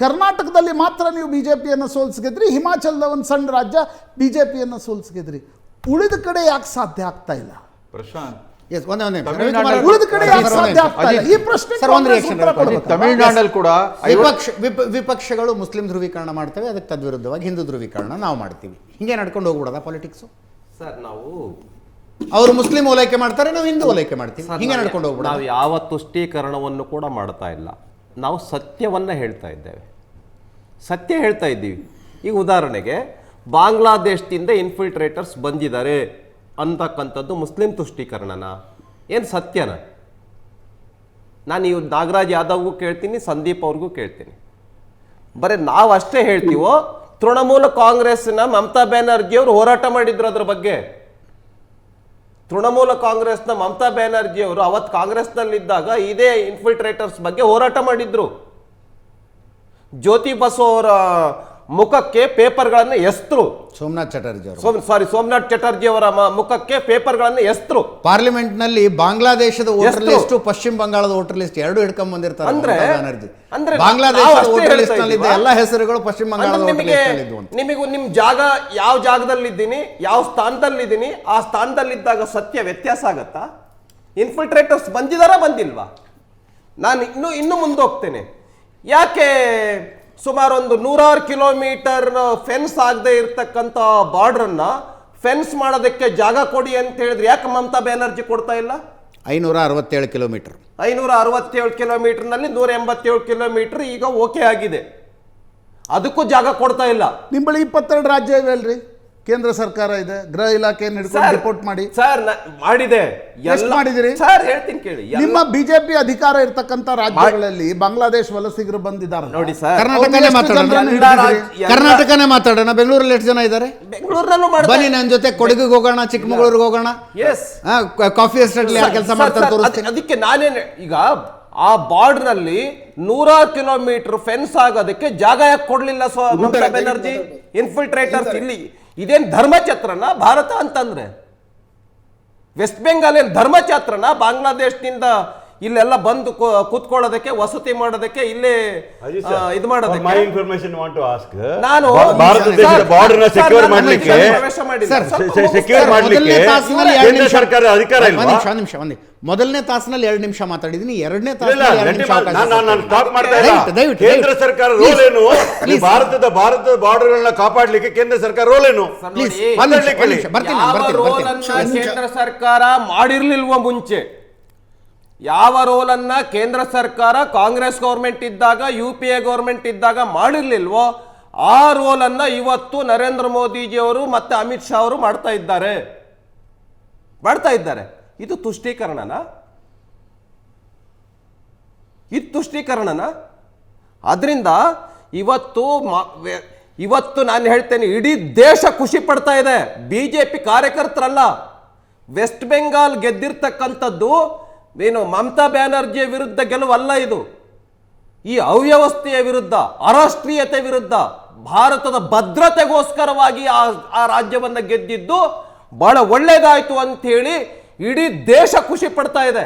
ಕರ್ನಾಟಕದಲ್ಲಿ ಮಾತ್ರ ನೀವು ಬಿಜೆಪಿಯನ್ನು ಸೋಲಿಸಿದ್ರಿ, ಹಿಮಾಚಲದ ಒಂದು ಸಣ್ಣ ರಾಜ್ಯ ಬಿಜೆಪಿಯನ್ನು ಸೋಲಿಸಿದ್ರಿ, ಉಳಿದ ಕಡೆ ಯಾಕೆ ಸಾಧ್ಯ ಆಗ್ತಾ ಇಲ್ಲ? ಪ್ರಶಾಂತ್, ಉಳಿದ ಕಡೆ ಯಾಕೆ ಸಾಧ್ಯ ಆಗ್ತಾ ಇಲ್ಲ? ಈ ಪ್ರಶ್ನೆ ತಮಿಳುನಾಡಲ್ಲಿ ಕೂಡ ವಿಪಕ್ಷಗಳು ಮುಸ್ಲಿಂ ಧ್ರುವೀಕರಣ ಮಾಡ್ತವೆ, ಅದಕ್ಕೆ ತದ್ವಿರುದ್ಧವಾಗಿ ಹಿಂದೂ ಧ್ರುವೀಕರಣ ನಾವು ಮಾಡ್ತೀವಿ. ಹಿಂಗೆ ನಡ್ಕೊಂಡು ಹೋಗ್ಬಿಡೋದ ಪಾಲಿಟಿಕ್ಸು? ಸರ್, ನಾವು ಅವರು ಮುಸ್ಲಿಂ ಓಲೈಕೆ ಮಾಡ್ತಾರೆ, ನಾವು ಹಿಂದೂ ಓಲೈಕೆ ಮಾಡ್ತೀವಿ, ಹಿಂಗೆ ನಡ್ಕೊಂಡು ಹೋಗ್ಬಿಡೋದು. ನಾವು ಯಾವ ತುಷ್ಟೀಕರಣವನ್ನು ಕೂಡ ಮಾಡ್ತಾ ಇಲ್ಲ, ನಾವು ಸತ್ಯವನ್ನ ಹೇಳ್ತಾ ಇದ್ದೇವೆ, ಸತ್ಯ ಹೇಳ್ತಾ ಇದ್ದೀವಿ. ಈಗ ಉದಾಹರಣೆಗೆ ಬಾಂಗ್ಲಾದೇಶದಿಂದ ಇನ್ಫಿಲ್ಟ್ರೇಟರ್ಸ್ ಬಂದಿದ್ದಾರೆ ಅಂತಕ್ಕಂಥದ್ದು ಮುಸ್ಲಿಂ ತುಷ್ಟೀಕರಣನ ಏನು ಸತ್ಯನ? ನಾನು ಇವ್ ನಾಗರಾಜ್ ಯಾದವ್ಗೂ ಕೇಳ್ತೀನಿ, ಸಂದೀಪ್ ಅವ್ರಿಗೂ ಕೇಳ್ತೀನಿ. ಬರೀ ನಾವು ಅಷ್ಟೇ ಹೇಳ್ತೀವೋ ತೃಣಮೂಲ ಕಾಂಗ್ರೆಸ್ನ ಮಮತಾ ಬ್ಯಾನರ್ಜಿ ಅವರು ಹೋರಾಟ ಮಾಡಿದ್ರು ಅದ್ರ ಬಗ್ಗೆ. ತೃಣಮೂಲ ಕಾಂಗ್ರೆಸ್ನ ಮಮತಾ ಬ್ಯಾನರ್ಜಿ ಅವರು ಅವತ್ತು ಕಾಂಗ್ರೆಸ್ನಲ್ಲಿದ್ದಾಗ ಇದೇ ಇನ್ಫಿಲ್ಟ್ರೇಟರ್ಸ್ ಬಗ್ಗೆ ಹೋರಾಟ ಮಾಡಿದ್ರು. ಜ್ಯೋತಿ ಬಸು ಅವರ ಮುಖಕ್ಕೆ ಪೇಪರ್ಗಳನ್ನು ಎಸ್ತರು. ಸೋಮನಾಥ್ ಚಟರ್ಜಿ ಅವರು ಸೋಮನಾಥ್ ಚಟರ್ಜಿ ಅವರ ಮುಖಕ್ಕೆ ಪೇಪರ್ಗಳನ್ನು ಎಸ್ತರು. ಪಾರ್ಲಿಮೆಂಟ್ ನಲ್ಲಿ ಬಾಂಗ್ಲಾದೇಶದ ವೋಟರ್ ಲಿಸ್ಟ್, ಪಶ್ಚಿಮ ಬಂಗಾಳದ ವೋಟರ್ ಲಿಸ್ಟ್ ಎರಡು ಹಿಡ್ಕೊಂಡ್ ಬಂದಿರ್ತಾರೆ. ಅಂದ್ರೆ ಬಾಂಗ್ಲಾದೇಶದ ವೋಟರ್ ಲಿಸ್ಟ್ ನಲ್ಲಿ ಎಲ್ಲ ಹೆಸರುಗಳು ಪಶ್ಚಿಮ ಬಂಗಾಳದ ವೋಟರ್ ಲಿಸ್ಟ್ ನಲ್ಲಿ ಇದ್ವು. ನಿಮಗೂ ನಿಮ್ ಜಾಗ ಯಾವ ಜಾಗದಲ್ಲಿದ್ದೀನಿ, ಯಾವ ಸ್ಥಾನದಲ್ಲಿದ್ದೀನಿ, ಆ ಸ್ಥಾನದಲ್ಲಿದ್ದಾಗ ಸತ್ಯ ವ್ಯತ್ಯಾಸ ಆಗತ್ತಾ? ಇನ್ಫಿಲ್ಟ್ರೇಟರ್ಸ್ ಬಂದಿದಾರಾ ಬಂದಿಲ್ವಾ? ನಾನು ಇನ್ನು ಮುಂದೆ ಹೋಗ್ತೇನೆ. ಯಾಕೆ ಸುಮಾರು ಒಂದು 100 ಕಿಲೋಮೀಟರ್ ಫೆನ್ಸ್ ಆಗದೆ ಇರ್ತಕ್ಕಂಥ ಬಾರ್ಡ್ರನ್ನ ಫೆನ್ಸ್ ಮಾಡೋದಕ್ಕೆ ಜಾಗ ಕೊಡಿ ಅಂತ ಹೇಳಿದ್ರೆ ಯಾಕೆ ಮಮತಾ ಬ್ಯಾನರ್ಜಿ ಕೊಡ್ತಾ ಇಲ್ಲ? 567 ಕಿಲೋಮೀಟರ್ 567 ಕಿಲೋಮೀಟರ್ನಲ್ಲಿ 187 ಕಿಲೋಮೀಟರ್ ಈಗ ಓಕೆ ಆಗಿದೆ, ಅದಕ್ಕೂ ಜಾಗ ಕೊಡ್ತಾ ಇಲ್ಲ. ನಿಮ್ಮ ಬಳಿ 22 ರಾಜ್ಯ ಇವೆ ಅಲ್ರಿ, ಕೇಂದ್ರ ಸರ್ಕಾರ ಇದೆ, ಗೃಹ ಇಲಾಖೆ ರಿಪೋರ್ಟ್ ಮಾಡಿ. ಸರ್ ಮಾಡಿದೆ, ಎಷ್ಟು ಮಾಡಿದಿರಿ ಸರ್? ಹೇಳ್ತೀನಿ ಕೇಳಿ. ನಿಮ್ಮ ಬಿಜೆಪಿ ಅಧಿಕಾರ ಇರ್ತಕ್ಕಂಥ ರಾಜ್ಯಗಳಲ್ಲಿ ಬಾಂಗ್ಲಾದೇಶ ವಲಸಿಗರು ಬಂದಿದ್ದಾರೆ ನೋಡಿ ಸರ್, ಕರ್ನಾಟಕನೇ ಮಾತಾಡೋಣ. ಬೆಂಗಳೂರಲ್ಲಿ ಎಷ್ಟು ಜನ ಇದ್ದಾರೆ? ಬೆಂಗಳೂರಲ್ಲೂ ಬನ್ನಿ ನನ್ನ ಜೊತೆ, ಕೊಡಗಿಗೆ ಹೋಗೋಣ, ಚಿಕ್ಕಮಗಳೂರಿಗೆ ಹೋಗೋಣ, ಕಾಫಿ ಎಸ್ಟೇಟ್ ಯಾರು ಕೆಲಸ ಮಾಡ್ತಾರೆ. ಅದಕ್ಕೆ ನಾನೇನು ಈಗ ಆ ಬಾರ್ಡರ್ ನಲ್ಲಿ 100 ಕಿಲೋಮೀಟರ್ ಫೆನ್ಸ್ ಆಗೋದಕ್ಕೆ ಜಾಗ ಯಾಕೆ ಕೊಡ್ಲಿಲ್ಲ ಮಮತಾ ಬ್ಯಾನರ್ಜಿ? ಇನ್ಫಿಲ್ಟ್ರೇಟರ್ಸ್ ಇಲ್ಲಿ ಇದೇನ್ ಧರ್ಮಛತ್ರನ ಭಾರತ ಅಂತಂದ್ರೆ? ವೆಸ್ಟ್ ಬೆಂಗಾಲ್ ಏನ್ ಧರ್ಮಛತ್ರನ? ಬಾಂಗ್ಲಾದೇಶದಿಂದ ಇಲ್ಲೆಲ್ಲ ಬಂದು ಕೂತ್ಕೊಳ್ಳೋದಕ್ಕೆ, ವಸತಿ ಮಾಡೋದಕ್ಕೆ, ಇಲ್ಲೇ ಇದು ಮಾಡೋದಕ್ಕೆ. ನಾನು ಭಾರತ ದೇಶದ ಬಾರ್ಡರ್ ನ ಸೆಕ್ಯೂರ್ ಮಾಡ್ಲಿಕ್ಕೆ ಕೇಂದ್ರ ಸರ್ಕಾರ ಅಧಿಕಾರ ಇಲ್ವಾ? ನಿಮಿಷ ಮೊದಲನೇ ತಾಸಿನಲ್ಲಿ 2 ನಿಮಿಷ ಮಾತಾಡಿದೀನಿ, ಎರಡನೇ ತಾಸಿನಲ್ಲಿ 2 ನಿಮಿಷ ಕೇಂದ್ರ ಸರ್ಕಾರ ರೋಲ್ ಏನು? ಭಾರತದ ಬಾರ್ಡರ್ಗಳನ್ನ ಕಾಪಾಡ್ಲಿಕ್ಕೆ ಕೇಂದ್ರ ಸರ್ಕಾರ ರೋಲ್ ಏನು? ಕೇಂದ್ರ ಸರ್ಕಾರ ಮಾಡಿರ್ಲಿಲ್ವ ಮುಂಚೆ? ಯಾವ ರೋಲನ್ನ ಕೇಂದ್ರ ಸರ್ಕಾರ ಕಾಂಗ್ರೆಸ್ ಗೌರ್ಮೆಂಟ್ ಇದ್ದಾಗ, UPA ಗೌರ್ಮೆಂಟ್ ಇದ್ದಾಗ ಮಾಡಿರ್ಲಿಲ್ವೋ ಆ ರೋಲನ್ನ ಇವತ್ತು ನರೇಂದ್ರ ಮೋದಿಜಿಯವರು ಮತ್ತೆ ಅಮಿತ್ ಶಾ ಅವರು ಮಾಡ್ತಾ ಇದ್ದಾರೆ. ಇದು ತುಷ್ಟೀಕರಣನಾ? ಅದರಿಂದ ಇವತ್ತು ನಾನು ಹೇಳ್ತೇನೆ, ಇಡೀ ದೇಶ ಖುಷಿ ಪಡ್ತಾ ಇದೆ. ಬಿಜೆಪಿ ಕಾರ್ಯಕರ್ತರಲ್ಲ, ವೆಸ್ಟ್ ಬೆಂಗಾಲ್ ಗೆದ್ದಿರ್ತಕ್ಕಂಥದ್ದು ಏನು ಮಮತಾ ಬ್ಯಾನರ್ಜಿಯ ವಿರುದ್ಧ ಗೆಲುವಲ್ಲ, ಇದು ಈ ಅವ್ಯವಸ್ಥೆಯ ವಿರುದ್ಧ, ಅರಾಷ್ಟ್ರೀಯತೆ ವಿರುದ್ಧ, ಭಾರತದ ಭದ್ರತೆಗೋಸ್ಕರವಾಗಿ ಆ ರಾಜ್ಯವನ್ನ ಗೆದ್ದಿದ್ದು ಬಹಳ ಒಳ್ಳೇದಾಯ್ತು ಅಂತ ಹೇಳಿ ಇಡೀ ದೇಶ ಖುಷಿ ಪಡ್ತಾ ಇದೆ.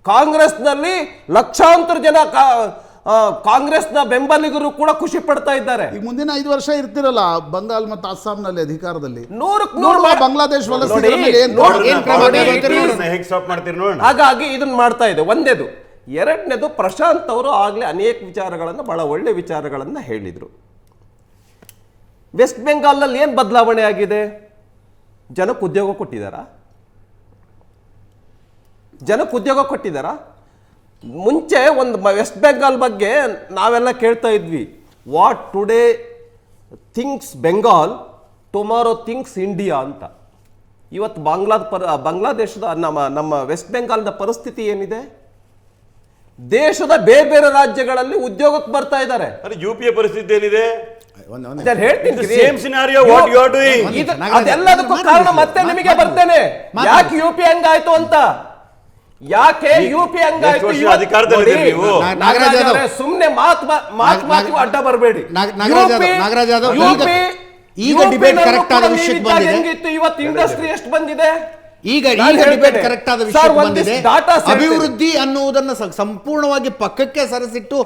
ಕಾಂಗ್ರೆಸ್ನಲ್ಲಿ ಲಕ್ಷಾಂತರ ಜನ ಕಾಂಗ್ರೆಸ್ನ ಬೆಂಬಲಿಗರು ಕೂಡ ಖುಷಿ ಪಡ್ತಾ ಇದ್ದಾರೆ. ಈಗ ಮುಂದಿನ 5 ವರ್ಷ ಇರ್ತಿರಲ್ಲ ಬಂಗಾಲ್ ಮತ್ತು ಅಸ್ಸಾಂನಲ್ಲಿ ಅಧಿಕಾರದಲ್ಲಿ, 100 ಬಾಂಗ್ಲಾದೇಶ ಹಾಗಾಗಿ ಇದನ್ನ ಮಾಡ್ತಾ ಇದೆ. ಒಂದೇದು. ಎರಡನೇದು, ಪ್ರಶಾಂತ್ ಅವರು ಆಗ್ಲೇ ಅನೇಕ ವಿಚಾರಗಳನ್ನು, ಬಹಳ ಒಳ್ಳೆ ವಿಚಾರಗಳನ್ನ ಹೇಳಿದ್ರು. ವೆಸ್ಟ್ ಬೆಂಗಾಲ್ನಲ್ಲಿ ಏನ್ ಬದಲಾವಣೆ ಆಗಿದೆ? ಜನಕ್ಕೆ ಉದ್ಯೋಗ ಕೊಟ್ಟಿದ್ದಾರಾ? ಮುಂಚೆ ಒಂದು ವೆಸ್ಟ್ ಬೆಂಗಾಲ್ ಬಗ್ಗೆ ನಾವೆಲ್ಲ ಕೇಳ್ತಾ ಇದ್ವಿ, what today thinks Bengal, tomorrow thinks India ಅಂತ. ಇವತ್ತು ಬಾಂಗ್ಲಾದೇಶದ ನಮ್ಮ ವೆಸ್ಟ್ ಬೆಂಗಾಲ್ನ ಪರಿಸ್ಥಿತಿ ಏನಿದೆ? ದೇಶದ ಬೇರೆ ಬೇರೆ ರಾಜ್ಯಗಳಲ್ಲಿ ಉದ್ಯೋಗಕ್ಕೆ ಬರ್ತಾ ಇದ್ದಾರೆ. UPA ಪರಿಸ್ಥಿತಿ ಏನಿದೆ? ಅದೆಲ್ಲದಕ್ಕೂ ಕಾರಣ ಮತ್ತೆ ನಿಮಗೆ ಬರ್ತೇನೆ. ಯಾಕೆ UPA ಹಂಗಾಯ್ತು ಅಂತ? ಸುಮ್ನೆ ಮಾತು ಅಡ್ಡ ಬರಬೇಡಿ. ಈಗ ಡಿಬೇಟ್ ಕರೆಕ್ಟ್ ಆದ ವಿಷಯಕ್ಕೆ ಬಂದಿದೆ. ಇವತ್ತು ಇಂಡಸ್ಟ್ರಿ ಎಷ್ಟು ಬಂದಿದೆ? ಈಗ ಡಿಬೇಟ್ ಕರೆಕ್ಟ್ ಆದ ವಿಷಯ ಬಂದಿದೆ. ಅಭಿವೃದ್ಧಿ ಅನ್ನುವುದನ್ನು ಸಂಪೂರ್ಣವಾಗಿ ಪಕ್ಕಕ್ಕೆ ಸರಿಸಿಟ್ಟು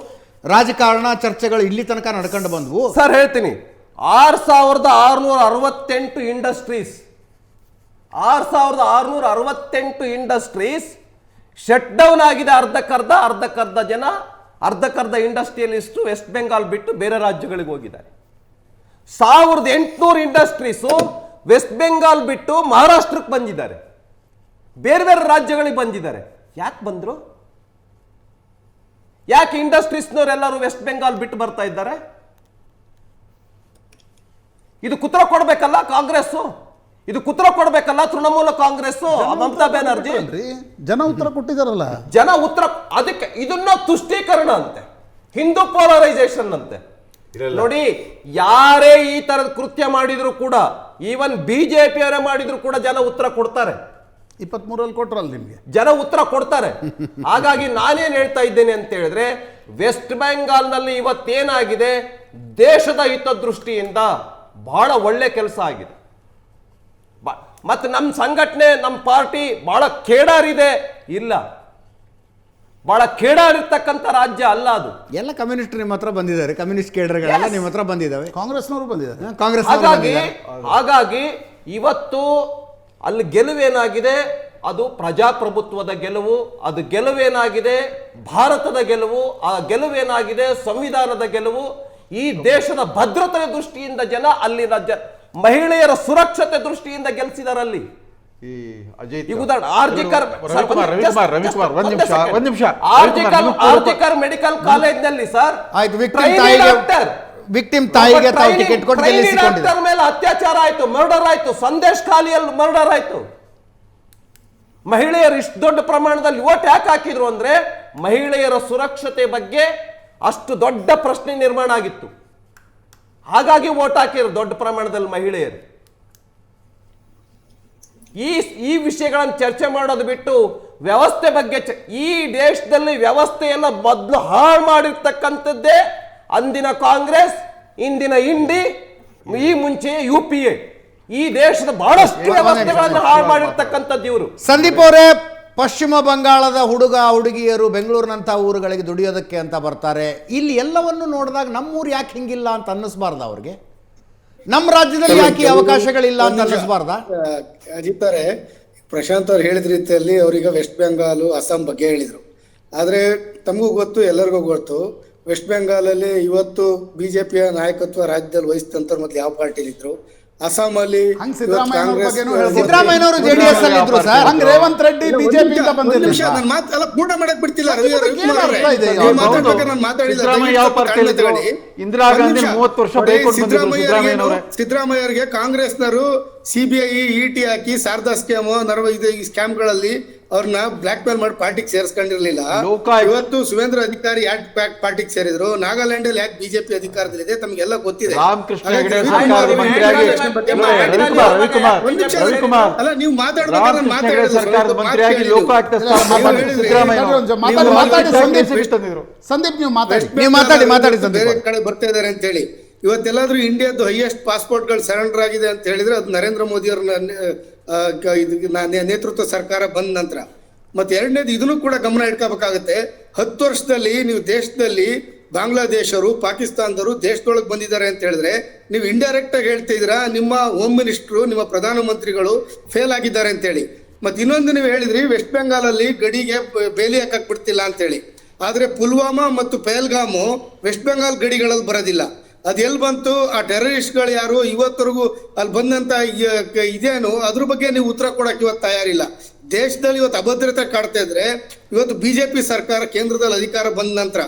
ರಾಜಕಾರಣ ಚರ್ಚೆಗಳು ಇಲ್ಲಿ ತನಕ ನಡ್ಕೊಂಡು ಬಂದ್ವು. ಸರ್ ಹೇಳ್ತೀನಿ, 6,668 ಇಂಡಸ್ಟ್ರೀಸ್ 6,668 ಇಂಡಸ್ಟ್ರೀಸ್ ಶಟ್ ಡೌನ್ ಆಗಿದೆ. ಅರ್ಧಕ್ಕರ್ಧ ಜನ ಅರ್ಧಕ್ಕರ್ಧ ಇಂಡಸ್ಟ್ರಿಯಲಿಸ್ಟು ವೆಸ್ಟ್ ಬೆಂಗಾಲ್ ಬಿಟ್ಟು ಬೇರೆ ರಾಜ್ಯಗಳಿಗೆ ಹೋಗಿದ್ದಾರೆ. 1,800 ಇಂಡಸ್ಟ್ರೀಸು ವೆಸ್ಟ್ ಬೆಂಗಾಲ್ ಬಿಟ್ಟು ಮಹಾರಾಷ್ಟ್ರಕ್ಕೆ ಬಂದಿದ್ದಾರೆ, ಬೇರೆ ಬೇರೆ ರಾಜ್ಯಗಳಿಗೆ ಬಂದಿದ್ದಾರೆ. ಯಾಕೆ ಬಂದ್ರು? ಯಾಕೆ ಇಂಡಸ್ಟ್ರೀಸ್ನವರೆಲ್ಲರೂ ವೆಸ್ಟ್ ಬೆಂಗಾಲ್ ಬಿಟ್ಟು ಬರ್ತಾ ಇದ್ದಾರೆ? ಇದು ಉತ್ತರ ಕೊಡ್ಬೇಕಲ್ಲ ಕಾಂಗ್ರೆಸ್, ಇದು ಉತ್ತರ ಕೊಡ್ಬೇಕಲ್ಲ ತೃಣಮೂಲ ಕಾಂಗ್ರೆಸ್, ಮಮತಾ ಬ್ಯಾನರ್ಜಿ. ಜನ ಉತ್ತರ ಕೊಟ್ಟಿದಾರಲ್ಲ. ಜನ ಉತ್ತರ, ಅದಕ್ಕೆ ಇದನ್ನ ತುಷ್ಟೀಕರಣ ಅಂತೆ, ಹಿಂದೂ ಪೋಲರೈಸೇಷನ್ ಅಂತೆ. ನೋಡಿ, ಯಾರೇ ಈ ತರದ ಕೃತ್ಯ ಮಾಡಿದ್ರು ಕೂಡ, ಈವನ್ ಬಿಜೆಪಿ ಅವರೇ ಮಾಡಿದ್ರು ಕೂಡ ಜನ ಉತ್ತರ ಕೊಡ್ತಾರೆ. 23ರಲ್ಲಿ ಕೊಟ್ರಲ್ಲ ನಿಮ್ಗೆ, ಜನ ಉತ್ತರ ಕೊಡ್ತಾರೆ. ಹಾಗಾಗಿ ನಾನೇನ್ ಹೇಳ್ತಾ ಇದ್ದೇನೆ ಅಂತ ಹೇಳಿದ್ರೆ, ವೆಸ್ಟ್ ಬೆಂಗಾಲ್ನಲ್ಲಿ ಇವತ್ತೇನಾಗಿದೆ, ದೇಶದ ಹಿತದೃಷ್ಟಿಯಿಂದ ಬಹಳ ಒಳ್ಳೆ ಕೆಲಸ ಆಗಿದೆ. ಮತ್ತೆ ನಮ್ಮ ಸಂಘಟನೆ, ನಮ್ಮ ಪಾರ್ಟಿ ಬಹಳ ಕೇಡಾರಿದೆ ಇಲ್ಲ, ಬಹಳ ಕೇಡಾರಿರ್ತಕ್ಕಂಥ ರಾಜ್ಯ ಅಲ್ಲ ಅದು. ಎಲ್ಲ ಕಮ್ಯುನಿಸ್ಟ್ ನಿಮ್ಮ ಹತ್ರ ಬಂದಿದ್ದಾರೆ, ಕಮ್ಯುನಿಸ್ಟ್ ಕೇಡರ್ಗಳೆಲ್ಲ ನಿಮ್ಮ ಹತ್ರ ಬಂದಿದ್ದಾವೆ, ಕಾಂಗ್ರೆಸ್ನವರು ಬಂದಿದ್ದಾರೆ, ಕಾಂಗ್ರೆಸ್. ಹಾಗಾಗಿ ಇವತ್ತು ಅಲ್ಲಿ ಗೆಲುವೇನಾಗಿದೆ, ಅದು ಪ್ರಜಾಪ್ರಭುತ್ವದ ಗೆಲುವು, ಅದು ಗೆಲುವೇನಾಗಿದೆ ಭಾರತದ ಗೆಲುವು, ಆ ಗೆಲುವೇನಾಗಿದೆ ಸಂವಿಧಾನದ ಗೆಲುವು. ಈ ದೇಶದ ಭದ್ರತೆಯ ದೃಷ್ಟಿಯಿಂದ ಜನ ಅಲ್ಲಿನ ಮಹಿಳೆಯರ ಸುರಕ್ಷತೆ ದೃಷ್ಟಿಯಿಂದ ಗೆಲ್ಸಿದಾರಲ್ಲಿ. ಈ ಅಜಯ್ ಈಗ ಉದಾಹರಣೆ ಆರ್ಜಿಕರ್ ಮೆಡಿಕಲ್ ಕಾಲೇಜ್ನಲ್ಲಿ ಸರ್, ವಿಕ್ಟಿಮ್ ತಾಯಿಗೆ ತಾವು ಟಿಕೆಟ್ ಕೊಟ್ಟು ಗೆಲ್ಲಿಸಿಕೊಂಡಿದ್ದಾರೆ. ಮೇಲೆ ಅತ್ಯಾಚಾರ ಆಯ್ತು, ಮರ್ಡರ್ ಆಯ್ತು, ಸಂದೇಶ್ ಖಾಲಿಯಲ್ಲಿ ಮರ್ಡರ್ ಆಯ್ತು. ಮಹಿಳೆಯರು ಇಷ್ಟು ದೊಡ್ಡ ಪ್ರಮಾಣದಲ್ಲಿ ವೋಟ್ ಯಾಕೆ ಹಾಕಿದ್ರು ಅಂದ್ರೆ, ಮಹಿಳೆಯರ ಸುರಕ್ಷತೆ ಬಗ್ಗೆ ಅಷ್ಟು ದೊಡ್ಡ ಪ್ರಶ್ನೆ ನಿರ್ಮಾಣ ಆಗಿತ್ತು. ಹಾಗಾಗಿ ವೋಟ್ ಹಾಕಿದ್ರು ದೊಡ್ಡ ಪ್ರಮಾಣದಲ್ಲಿ ಮಹಿಳೆಯರು. ಈ ವಿಷಯಗಳನ್ನು ಚರ್ಚೆ ಮಾಡೋದು ಬಿಟ್ಟು ವ್ಯವಸ್ಥೆ ಬಗ್ಗೆ, ಈ ದೇಶದಲ್ಲಿ ವ್ಯವಸ್ಥೆಯನ್ನ ಮೊದಲು ಹಾಳು ಮಾಡಿರ್ತಕ್ಕಂಥದ್ದೇ ಅಂದಿನ ಕಾಂಗ್ರೆಸ್, ಇಂದಿನ ಇಂಡಿ, ಈ ಮುಂಚೆ UPA. ಈ ದೇಶದ ಬಹಳಷ್ಟು ವ್ಯವಸ್ಥೆಗಳನ್ನು ಹಾಳು ಮಾಡಿರ್ತಕ್ಕಂಥದ್ದು ಇವರು. ಸಂದೀಪ್ ಅವರೇ, ಪಶ್ಚಿಮ ಬಂಗಾಳದ ಹುಡುಗಿಯರು ಬೆಂಗಳೂರಿನಂಥ ಊರುಗಳಿಗೆ ದುಡಿಯೋದಕ್ಕೆ ಅಂತ ಬರ್ತಾರೆ. ಇಲ್ಲಿ ಎಲ್ಲವನ್ನು ನೋಡಿದಾಗ ನಮ್ಮೂರು ಯಾಕೆ ಹಿಂಗಿಲ್ಲ ಅಂತ ಅನ್ನಿಸ್ಬಾರ್ದ ಅವ್ರಿಗೆ? ನಮ್ಮ ರಾಜ್ಯದಲ್ಲಿ ಯಾಕೆ ಅವಕಾಶಗಳಿಲ್ಲ ಅಂತ ಅನ್ನಿಸ್ಬಾರ್ದ? ಅಜಿತ್ ಅವರೇ, ಪ್ರಶಾಂತ್ ಅವ್ರು ಹೇಳಿದ ರೀತಿಯಲ್ಲಿ ಅವ್ರೀಗ ವೆಸ್ಟ್ ಬೆಂಗಾಲು, ಅಸ್ಸಾಂ ಬಗ್ಗೆ ಹೇಳಿದ್ರು. ಆದರೆ ತಮಗೂ ಗೊತ್ತು, ಎಲ್ಲರಿಗೂ ಗೊತ್ತು, ವೆಸ್ಟ್ ಬೆಂಗಾಲಲ್ಲಿ ಇವತ್ತು ಬಿಜೆಪಿಯ ನಾಯಕತ್ವ ರಾಜ್ಯದಲ್ಲಿ ವಹಿಸಿದಂಥವ್ರು ಮೊದಲು ಯಾವ ಪಾರ್ಟಿಲಿದ್ರು. ಅಸ್ಸಾಮಲ್ಲಿ ಸಿದ್ದರಾಮಯ್ಯನವರು ಜೆಡಿಎಸ್ ಅಲ್ಲಿ ಇದ್ರು ಸರ್, ರೇವಂತ್ ರೆಡ್ಡಿ ಬಿಜೆಪಿ ನನ್ನ ಮಾತೆಲ್ಲ ಪೂರ್ಣ ಮಾಡಕ್ ಬಿಡ್ತಿಲ್ಲ. ಸಿದ್ದರಾಮಯ್ಯರಿಗೆ ಕಾಂಗ್ರೆಸ್ನವರು CBI ET ಹಾಕಿ ಶಾರದಾ ಸ್ಕ್ಯಾಮ್, ಈ ಸ್ಕ್ಯಾಮ್ಗಳಲ್ಲಿ ಅವ್ರನ್ನ ಬ್ಲಾಕ್ ಮೇಲ್ ಮಾಡಿ ಪಾರ್ಟಿಗೆ ಸೇರಿಸ್ಕೊಂಡಿರ್ಲಿಲ್ಲ. ಇವತ್ತು ಸುವೇಂದ್ರ ಅಧಿಕಾರಿ ಯಾಕೆ ಪಾರ್ಟಿಗೆ ಸೇರಿದ್ರು? ನಾಗಾಲ್ಯಾಂಡ್ ಅಲ್ಲಿ ಯಾಕೆ ಬಿಜೆಪಿ ಅಧಿಕಾರದಲ್ಲಿದೆ ತಮಗೆಲ್ಲ ಗೊತ್ತಿದೆ. ಅಲ್ಲ, ನೀವು ಸಂದೀಪ್ ನೀವು ಮಾತಾಡಿ ಬೇರೆ ಕಡೆ ಬರ್ತಾ ಇದಾರೆ ಅಂತ ಹೇಳಿ. ಇವತ್ತೆಲ್ಲಾದ್ರೂ ಇಂಡಿಯಾದ್ದು ಹೈಯೆಸ್ಟ್ ಪಾಸ್ಪೋರ್ಟ್ಗಳು ಸರೆಂಡರ್ ಆಗಿದೆ ಅಂತ ಹೇಳಿದ್ರೆ ಅದು ನರೇಂದ್ರ ಮೋದಿ ಅವರ ನೇತೃತ್ವ ಸರ್ಕಾರ ಬಂದ ನಂತರ. ಮತ್ತೆ ಎರಡನೇದು, ಇದನ್ನು ಕೂಡ ಗಮನ ಇಟ್ಕೋಬೇಕಾಗುತ್ತೆ. 10 ವರ್ಷದಲ್ಲಿ ನೀವು ದೇಶದಲ್ಲಿ ಬಾಂಗ್ಲಾದೇಶರು, ಪಾಕಿಸ್ತಾನದವರು ದೇಶದೊಳಗೆ ಬಂದಿದ್ದಾರೆ ಅಂತ ಹೇಳಿದ್ರೆ ನೀವು ಇಂಡೈರೆಕ್ಟ್ ಆಗಿ ಹೇಳ್ತಿದ್ದೀರಾ ನಿಮ್ಮ ಹೋಮ್ ಮಿನಿಸ್ಟ್ರು, ನಿಮ್ಮ ಪ್ರಧಾನಮಂತ್ರಿಗಳು ಫೇಲ್ ಆಗಿದ್ದಾರೆ ಅಂತ ಹೇಳಿ. ಮತ್ತೆ ಇನ್ನೊಂದು ನೀವು ಹೇಳಿದ್ರಿ, ವೆಸ್ಟ್ ಬೆಂಗಾಲಲ್ಲಿ ಗಡಿಗೆ ಬೇಲಿ ಹಾಕಕ್ ಬಿಡ್ತಿಲ್ಲ ಅಂತ ಹೇಳಿ. ಆದ್ರೆ ಪುಲ್ವಾಮಾ ಮತ್ತು ಪಹಲ್ಗಾಮು ವೆಸ್ಟ್ ಬೆಂಗಾಲ್ ಗಡಿಗಳಲ್ಲಿ ಬರೋದಿಲ್ಲ. ಅದು ಎಲ್ಲಿ ಬಂತು? ಆ ಟೆರರಿಸ್ಟ್ಗಳು ಯಾರು? ಇವತ್ತರೆಗೂ ಅಲ್ಲಿ ಬಂದಂತ ಇದೇನು, ಅದ್ರ ಬಗ್ಗೆ ನೀವು ಉತ್ತರ ಕೊಡಕ್ಕೆ ಇವತ್ತು ತಯಾರಿಲ್ಲ. ದೇಶದಲ್ಲಿ ಇವತ್ತು ಅಭದ್ರತೆ ಕಾಡ್ತಾ ಇದ್ರೆ, ಇವತ್ತು ಬಿಜೆಪಿ ಸರ್ಕಾರ ಕೇಂದ್ರದಲ್ಲಿ ಅಧಿಕಾರ ಬಂದ ನಂತರ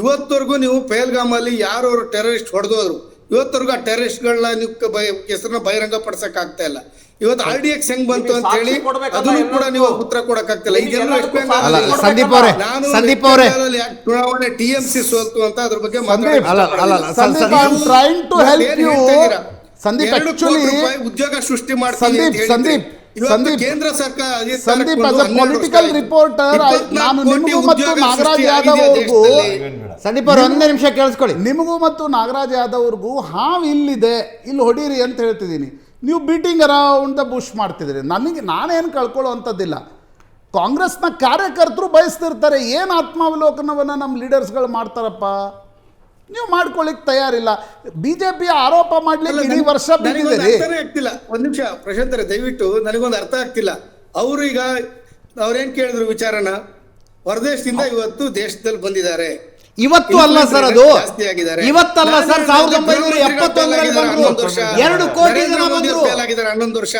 ಇವತ್ತವರೆಗೂ ನೀವು ಪಹಲ್ಗಾಮಲ್ಲಿ ಯಾರು ಟೆರರಿಸ್ಟ್ ಹೊಡೆದೋದ್ರು, ಇವತ್ತವರೆಗೂ ಆ ಟೆರರಿಸ್ಟ್ಗಳನ್ನ ನೀವು ಹೆಸರನ್ನ ಬಹಿರಂಗ ಪಡಿಸಕ್ ಆಗ್ತಾ ಇಲ್ಲ. ಇವತ್ತು RDX ಹೆಂಗ್ ಬಂತು ಅಂತ ಹೇಳಿ ಅದನ್ನು ಕೂಡ ನೀವು ಉತ್ತರ ಕೊಡಕ್ ಆಗ್ತಿಲ್ಲ. ಈಗೆಲ್ಲ ಚುನಾವಣೆ TMC ಸೋಲ್ತು ಅಂತ ಅದ್ರ ಬಗ್ಗೆ ಉದ್ಯೋಗ ಸೃಷ್ಟಿ ಮಾಡ್ತೀವಿ. ಕೇಂದ್ರ ಸರ್ಕಾರ ಪೊಲಿಟಿಕಲ್ ರಿಪೋರ್ಟರ್, ನಾನು ನಿಮಗೂ ಮತ್ತು ನಾಗರಾಜ್ ಯಾದವ್ ಅವ್ರಿಗೂ, ಸಂದೀಪ್ ಅವ್ರು ಒಂದೇ ನಿಮಿಷ ಕೇಳಿಸ್ಕೊಳ್ಳಿ, ನಿಮಗೂ ಮತ್ತು ನಾಗರಾಜ್ ಯಾದವ್ ಅವ್ರಿಗೂ ಹಾವು ಇಲ್ಲಿದೆ, ಇಲ್ಲಿ ಹೊಡೀರಿ ಅಂತ ಹೇಳ್ತಿದ್ದೀನಿ. ನೀವು ಬೀಟಿಂಗ್ ಅರೌಂಡ್ ದ ಬುಷ್ ಮಾಡ್ತಿದ್ದೀರಿ. ನಾನೇನು ಕಳ್ಕೊಳ್ಳೋವಂಥದ್ದಿಲ್ಲ. ಕಾಂಗ್ರೆಸ್ನ ಕಾರ್ಯಕರ್ತರು ಬಯಸ್ತಿರ್ತಾರೆ, ಏನು ಆತ್ಮಾವಲೋಕನವನ್ನು ನಮ್ಮ ಲೀಡರ್ಸ್ಗಳು ಮಾಡ್ತಾರಪ್ಪ. ನೀವು ಮಾಡ್ಕೊಳ್ಳಿಕ್ ತಯಾರಿಲ್ಲ. ಬಿಜೆಪಿ ಆರೋಪ ಮಾಡ್ಲಿಕ್ಕೆ ಇಡೀ ವರ್ಷ ಬಿದ್ದಿದ್ದೀರಿ. ಅರ್ಥನೇ ಆಗ್ತಿಲ್ಲ. ಒಂದ್ ನಿಮಿಷ ಪ್ರಶಾಂತ್ ಅವರೇ, ದಯವಿಟ್ಟು ನನಗೊಂದು ಅರ್ಥ ಆಗ್ತಿಲ್ಲ. ಅವರು ಈಗ ಅವ್ರೇನ್ ಕೇಳಿದ್ರು ವಿಚಾರನ, ಹೊರದೇಶದಿಂದ ಇವತ್ತು ದೇಶದಲ್ಲಿ ಬಂದಿದ್ದಾರೆ. ಇವತ್ತು ಅಲ್ಲ ಸರ್, ಅದು ಜಾಸ್ತಿ ಆಗಿದ್ದಾರೆ. ಇವತ್ತಲ್ಲ ಸರ್, 1971ರಲ್ಲಿ ಬಂದ್ರು. 2 ಕೋಟಿ ಜನ ಬಂದ್ರು. ಫೇಲ್ ಆಗಿದ್ದಾರೆ 11 ವರ್ಷ.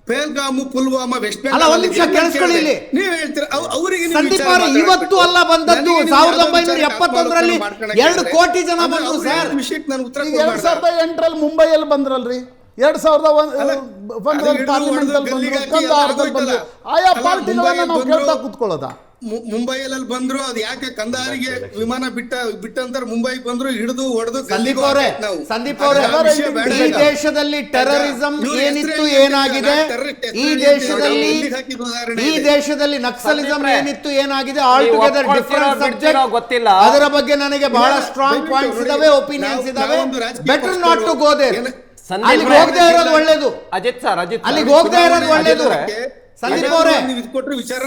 ಪಹಲ್ಗಾಮು, ಪುಲ್ವಾಮಾ, ವೆಸ್ಟ್ ಅಲ್ಲ, ಒಂದ್ ನಿಮಿಷ ಕೇಳಿಸ್ಕೊಳ್ಳಿ ಇಲ್ಲಿ. ನೀವು ಹೇಳ್ತೀರಾ ಅವರಿಗೆ ಸಂದೀಪ್ ಅವರೇ, ಇವತ್ತು ಅಲ್ಲ ಬಂದದ್ದು. 1971ರಲ್ಲಿ 2 ಕೋಟಿ ಜನ ಬಂದ್ರು ಸರ್. ವಿಷಯಕ್ಕೆ ನಾನು ಉತ್ತರ 2008ರಲ್ಲಿ ಮುಂಬೈಯಲ್ಲಿ ಬಂದ್ರಲ್ರಿ, 2001 ಪಾರ್ಲಿಮೆಂಟ್ ಅಲ್ಲಿ ಬಂದ್ರು, ಕಂದಾರದಲ್ಲಿ ಬಂದ್ರು. ಆಯಾ ಪಾರ್ಟಿಗಳನ್ನ ನಾವು ಕೇಳ್ತಾ ಕೂತ್ಕೊಳ್ಳೋದಾ? ಮುಂಬೈಯಲ್ಲಿ ಬಂದ್ರು, ಅದು ಯಾಕೆ ಕಂದಾರಿಗೆ ವಿಮಾನ ಬಿಟ್ಟಂತಾರೆ, ಮುಂಬೈಗೆ ಬಂದ್ರು, ಹಿಡಿದು ಹೊಡೆದು. ಸಂದೀಪ್ ಅವರೇ, ಈ ದೇಶದಲ್ಲಿ ಟೆರರಿಸಂ ಏನಿತ್ತು ಏನಾಗಿದೆ, ಈ ದೇಶದಲ್ಲಿ ನಕ್ಸಲಿಸಂ ಏನಿತ್ತು ಏನಾಗಿದೆ, ಆಲ್ ಟುಗೆದರ್ ಡಿಫರೆಂಟ್ ಸಬ್ಜೆಕ್ಟ್. ಗೊತ್ತಿಲ್ಲ, ಅದರ ಬಗ್ಗೆ ನನಗೆ ಬಹಳ ಸ್ಟ್ರಾಂಗ್ ಪಾಯಿಂಟ್ಸ್ ಇದಾವೆ, ಒಪಿನಿಯನ್ಸ್ ಇದಾವೆ. Better not to go there. ಅಲ್ಲಿಗೆ ಹೋಗದೆ ಇರೋದು ಒಳ್ಳೇದು. ಅಜಿತ್ ಅಲ್ಲಿಗೆ ಹೋಗದೆ ಇರೋದು ಒಳ್ಳೇದು. ಸಂದೀಪ್ ಅವರೇ, ಕೊಟ್ಟರೆ ವಿಚಾರ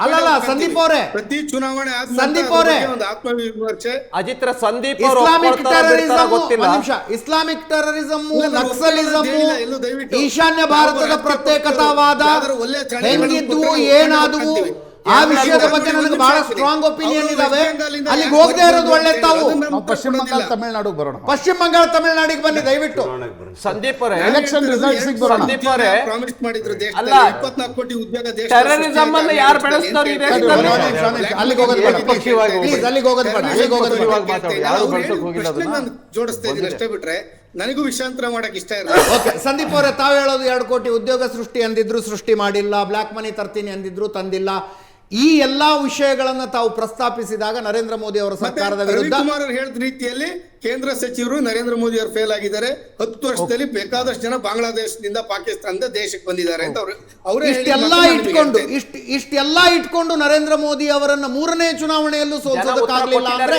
ಅಲ್ಲಲ್ಲ ಸಂದೀಪ್ ಅವರೇ, ಪ್ರತಿ ಚುನಾವಣೆ ಸಂದೀಪ್ ಅವರೇ, ಒಂದು ಆತ್ಮವಿಮರ್ಶೆ. ಅಜಿತ್ರ Sandeep Islamic terrorism, Islamic terrorism, Naxalism, ಈಶಾನ್ಯ ಭಾರತದ ಪ್ರತ್ಯೇಕತಾವಾದ ಹೆಂಗಿದ್ದು ಏನಾದವು, ಆ ವಿಷಯದ ಬಗ್ಗೆ ನನಗೆ ಬಹಳ ಸ್ಟ್ರಾಂಗ್ ಒಪಿನಿಯನ್ ಇದಾವೆ. ಅಲ್ಲಿಗೆ ಹೋಗದೆ ಇರೋದು ಒಳ್ಳೆ. ತಾವು ಪಶ್ಚಿಮ ಬಂಗಾಳ ತಮಿಳುನಾಡಿಗೆ ಬರೋಣ. ಪಶ್ಚಿಮ ಬಂಗಾಳ ತಮಿಳುನಾಡಿಗೆ ಬನ್ನಿ ದಯವಿಟ್ಟು. ಸಂದೀಪ್ ಅವರೇ, ಎಲೆಕ್ಷನ್ ರಿಸಲ್ಟ್ಸ್ ಬರೋಣ. ಸಂದೀಪ್ ಅವರೇ, ಪ್ರಾಮಿಸ್ ಮಾಡಿದ್ರು ಅಲ್ಲ, ದೇಶದಲ್ಲಿ 24 ಕೋಟಿ ಉದ್ಯೋಗ. ಟೆರರಿಸಂ ಅನ್ನು ಯಾರು ಬೆಳೆಸ್ತಾರೆ ಈ ದೇಶದಲ್ಲಿ? ಅಲ್ಲಿಗೆ ಹೋಗೋದು ಬೇಡ, ಪ್ಲೀಸ್ ಅಲ್ಲಿಗೆ ಹೋಗೋದು ಬೇಡ, ಅಲ್ಲಿಗೆ ಹೋಗೋದು ಬೇಡ. ಜೋಡಿಸ್ತಾ ಇದ್ದೀನಿ ಅಷ್ಟೇ, ಬಿಟ್ರೆ ನನಗೂ ವಿಷಯಾಂತರ ಮಾಡಕ್ ಇಷ್ಟ ಇಲ್ಲ. ಓಕೆ, ಸಂದೀಪ್ ಅವರೇ, ತಾವು ಹೇಳೋದು 2 ಕೋಟಿ ಉದ್ಯೋಗ ಸೃಷ್ಟಿ ಅಂದಿದ್ರು, ಸೃಷ್ಟಿ ಮಾಡಿಲ್ಲ. ಬ್ಲಾಕ್ ಮನಿ ತರ್ತೀನಿ ಅಂದಿದ್ರು, ತಂದಿಲ್ಲ. ಈ ಎಲ್ಲಾ ವಿಷಯಗಳನ್ನ ತಾವು ಪ್ರಸ್ತಾಪಿಸಿದಾಗ ನರೇಂದ್ರ ಮೋದಿ ಅವರ ಸರ್ಕಾರದ ವಿರುದ್ಧ ರವಿಕುಮಾರ್ ಅವರು ಹೇಳಿದ ರೀತಿಯಲ್ಲಿ ಕೇಂದ್ರ ಸಚಿವರು ನರೇಂದ್ರ ಮೋದಿ ಅವರು ಫೇಲ್ ಆಗಿದ್ದಾರೆ. 10 ವರ್ಷದಲ್ಲಿ ಬೇಕಾದಷ್ಟು ಜನ ಬಾಂಗ್ಲಾದೇಶದಿಂದ, ಪಾಕಿಸ್ತಾನದಿಂದ ದೇಶಕ್ಕೆ ಬಂದಿದ್ದಾರೆ ಅಂತ ಅವರೇ ಇಷ್ಟೆಲ್ಲ ಇಟ್ಕೊಂಡು ನರೇಂದ್ರ ಮೋದಿ ಅವರನ್ನ 3ನೇ ಚುನಾವಣೆಯಲ್ಲೂ ಸೋಲಿಸೋದಕ್ಕಾಗಲಿಲ್ಲ ಅಂದ್ರೆ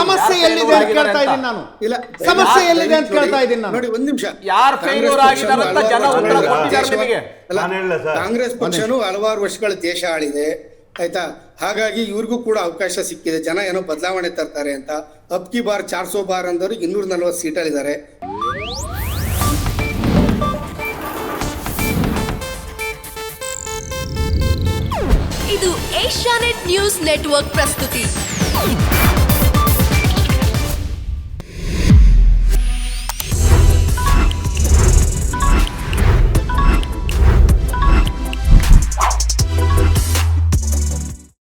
ಸಮಸ್ಯೆ ಎಲ್ಲಿದೆ ಅಂತ ಕೇಳ್ತಾ ಇದ್ದೀನಿ ನಾನು. ಇಲ್ಲ, ಸಮಸ್ಯೆ ಎಲ್ಲಿದೆ ಅಂತ ಕೇಳ್ತಾ ಇದ್ದೀನಿ ನಾನು. ನೋಡಿ, ಒಂದ್ ನಿಮಿಷ. ಯಾರು ಫೇಲ್ಯೂರ್ ಆಗಿದ್ದಾರೆ ಅಂತ ಜನ ಉತ್ತರ ಕೊಟ್ಟಿದ್ದಾರೆ ನಿಮಗೆ. ಕಾಂಗ್ರೆಸ್ ಪಕ್ಷನು ಹಲವಾರು ವರ್ಷಗಳ ದೇಶ ಆಳಿದೆ, ಆಯ್ತಾ. ಹಾಗಾಗಿ ಇವ್ರಿಗೂ ಕೂಡ ಅವಕಾಶ ಸಿಕ್ಕಿದೆ. ಜನ ಏನೋ ಬದಲಾವಣೆ ತರ್ತಾರೆ ಅಂತ. ಅಬ್ಕಿ ಬಾರ್ 400 ಬಾರ್ ಅಂದವರು 240 ಸೀಟಲ್ಲಿದ್ದಾರೆ. ಇದು ಏಷ್ಯಾನೆಟ್ ನ್ಯೂಸ್ ನೆಟ್ವರ್ಕ್ ಪ್ರಸ್ತುತಿ.